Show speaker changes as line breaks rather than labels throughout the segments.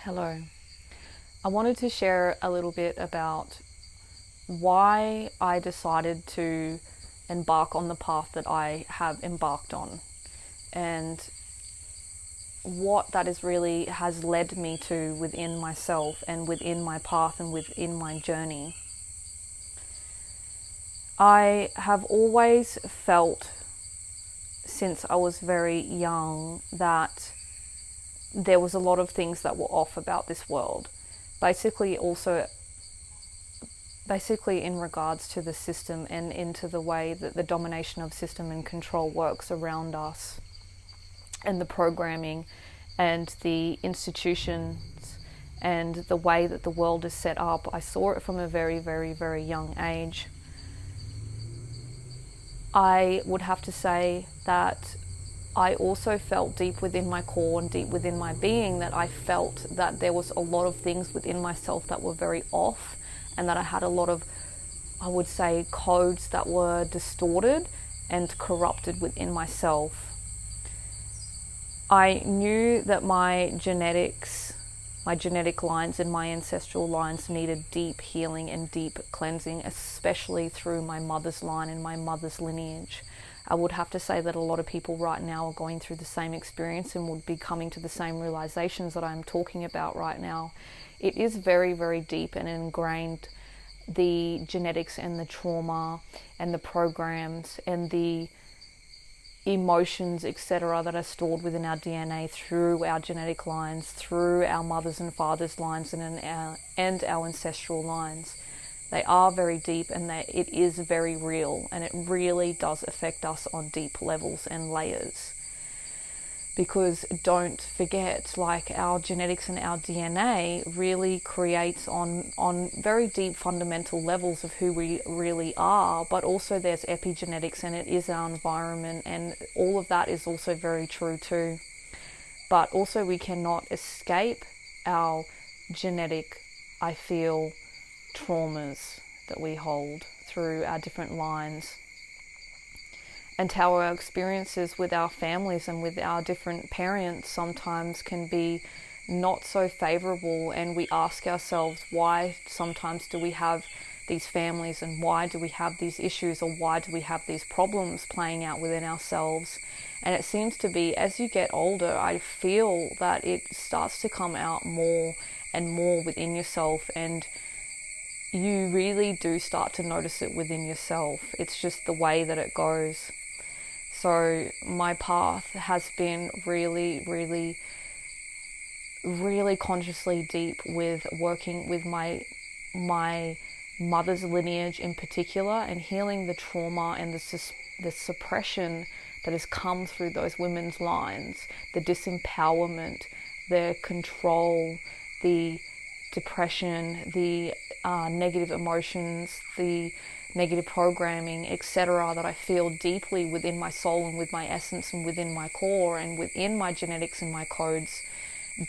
Hello. I wanted to share a little bit about why I decided to embark on the path that I have embarked on, and what that is really has led me to within myself and within my path and within my journey. I have always felt since I was very young that there was a lot of things that were off about this world. Basically in regards to the system and into the way that the domination of system and control works around us, and the programming and the institutions and the way that the world is set up. I saw it from a very, very, very young age. I would have to say that I also felt deep within my core and deep within my being that I felt that there was a lot of things within myself that were very off, and that I had a lot of, I would say, codes that were distorted and corrupted within myself. I knew that my genetic lines and my ancestral lines needed deep healing and deep cleansing, especially through my mother's line and my mother's lineage. I would have to say that a lot of people right now are going through the same experience and would be coming to the same realizations that I'm talking about right now. It is very, very deep and ingrained, the genetics and the trauma and the programs and the emotions, etc., that are stored within our DNA through our genetic lines, through our mothers and fathers' lines and our ancestral lines. They are very deep, and it is very real, and it really does affect us on deep levels and layers. Because don't forget, like, our genetics and our DNA really creates on very deep fundamental levels of who we really are, but also there's epigenetics, and it is our environment, and all of that is also very true too. But also we cannot escape our genetic, I feel, traumas that we hold through our different lines, and how our experiences with our families and with our different parents sometimes can be not so favorable, and we ask ourselves, why sometimes do we have these families, and why do we have these issues, or why do we have these problems playing out within ourselves? And it seems to be, as you get older, I feel that it starts to come out more and more within yourself, and you really do start to notice it within yourself. It's just the way that it goes. So my path has been really, really, really consciously deep with working with my mother's lineage in particular, and healing the trauma and the suppression that has come through those women's lines, the disempowerment, the control, the depression, the negative emotions, the negative programming, etc., that I feel deeply within my soul and with my essence and within my core and within my genetics and my codes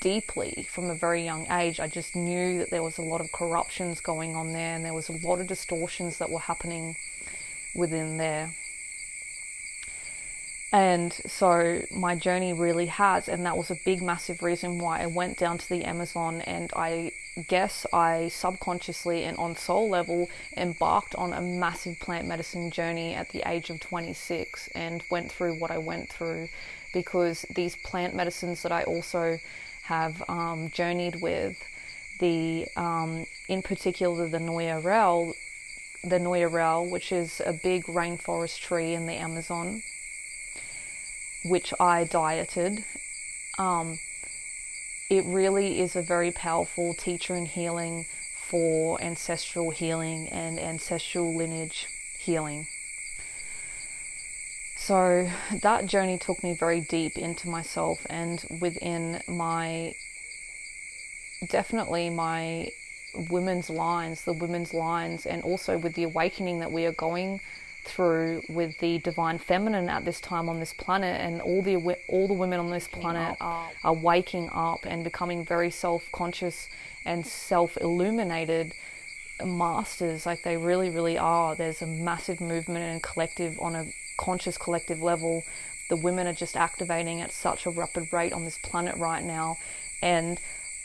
deeply from a very young age. I just knew that there was a lot of corruptions going on there, and there was a lot of distortions that were happening within there. And so my journey really has, and that was a big, massive reason why I went down to the Amazon, and I guess I subconsciously and on soul level embarked on a massive plant medicine journey at the age of 26, and went through what I went through, because these plant medicines that I also have journeyed with, in particular the Noyarel, which is a big rainforest tree in the Amazon, which I dieted. It really is a very powerful teacher in healing for ancestral healing and ancestral lineage healing. So that journey took me very deep into myself and within definitely my women's lines, and also with the awakening that we are going through with the divine feminine at this time on this planet, and all the women on this planet are waking up and becoming very self-conscious and self-illuminated masters. Like, they really, really are. There's a massive movement and collective on a conscious collective level. The women are just activating at such a rapid rate on this planet right now, and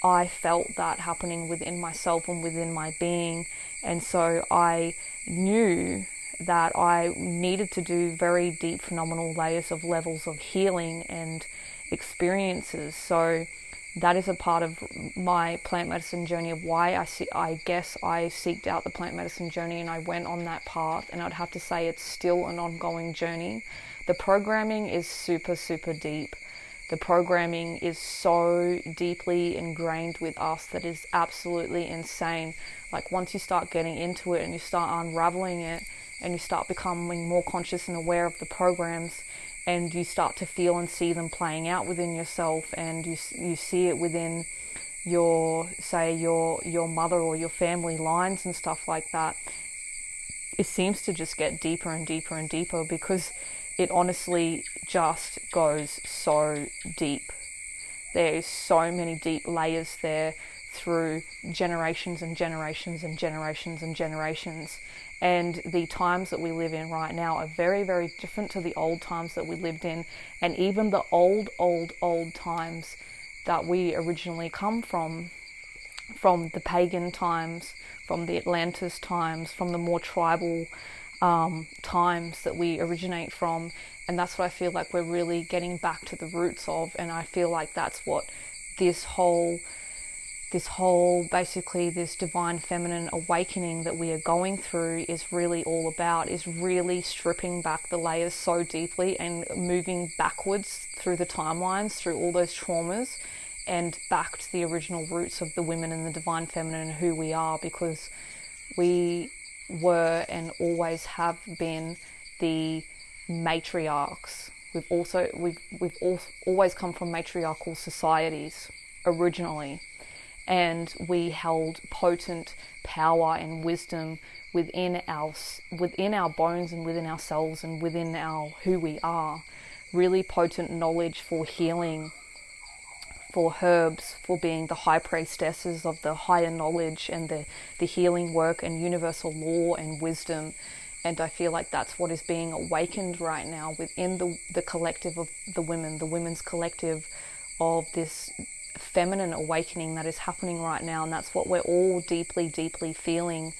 I felt that happening within myself and within my being. And so I knew that I needed to do very deep phenomenal layers of levels of healing and experiences. So that is a part of my plant medicine journey, of why I guess I seeked out the plant medicine journey and I went on that path. And I'd have to say it's still an ongoing journey. The programming is super, super deep. The programming is so deeply ingrained with us that is absolutely insane. Like once you start getting into it and you start unraveling it and you start becoming more conscious and aware of the programs, and you start to feel and see them playing out within yourself, and you see it within your, say, your mother or your family lines and stuff like that, it seems to just get deeper and deeper and deeper, because it honestly just goes so deep. There is so many deep layers there through generations and generations and generations and generations. And the times that we live in right now are very, very different to the old times that we lived in. And even the old times that we originally come from the pagan times, from the Atlantis times, from the more tribal times that we originate from. And that's what I feel like we're really getting back to the roots of. And I feel like that's what this whole basically this divine feminine awakening that we are going through is really all about, is really stripping back the layers so deeply and moving backwards through the timelines, through all those traumas, and back to the original roots of the women and the divine feminine and who we are, because we were and always have been the matriarchs. We've always come from matriarchal societies originally. And we held potent power and wisdom within our bones and within ourselves and within our who we are. Really potent knowledge for healing, for herbs, for being the high priestesses of the higher knowledge and the healing work and universal law and wisdom. And I feel like that's what is being awakened right now within the collective of the women, the women's collective of this feminine awakening that is happening right now. And that's what we're all deeply, deeply feeling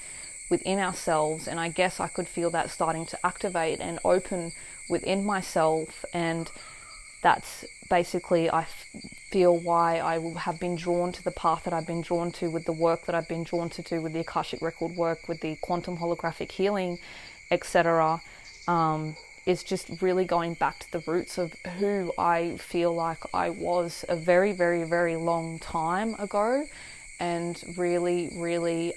within ourselves. And I guess I could feel that starting to activate and open within myself. And that's basically, I feel, why I have been drawn to the path that I've been drawn to, with the work that I've been drawn to do with the Akashic record work, with the quantum holographic healing, etc. Is just really going back to the roots of who I feel like I was a very, very, very long time ago, and really, really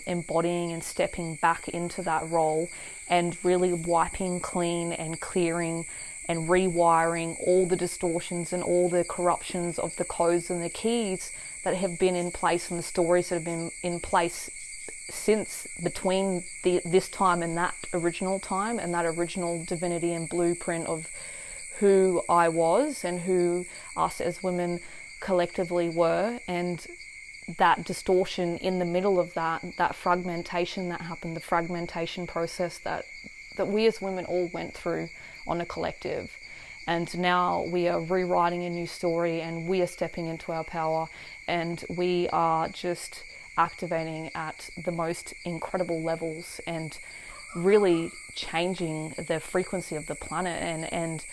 embodying and stepping back into that role and really wiping clean and clearing and rewiring all the distortions and all the corruptions of the codes and the keys that have been in place, and the stories that have been in place since between this time and that original time, and that original divinity and blueprint of who I was and who us as women collectively were, and that distortion in the middle of that fragmentation that happened, the fragmentation process that we as women all went through on a collective. And now we are rewriting a new story, and we are stepping into our power, and we are just activating at the most incredible levels and really changing the frequency of the planet, and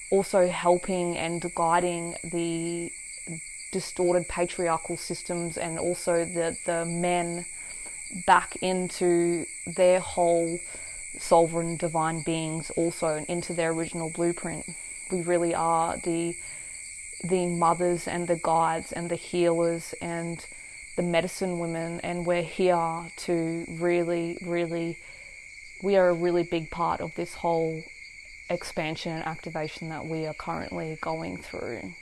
also helping and guiding the distorted patriarchal systems, and also the men back into their whole sovereign divine beings, also into their original blueprint. We really are the mothers and the guides and the healers and the medicine women, and we're here to really, really, we are a really big part of this whole expansion and activation that we are currently going through.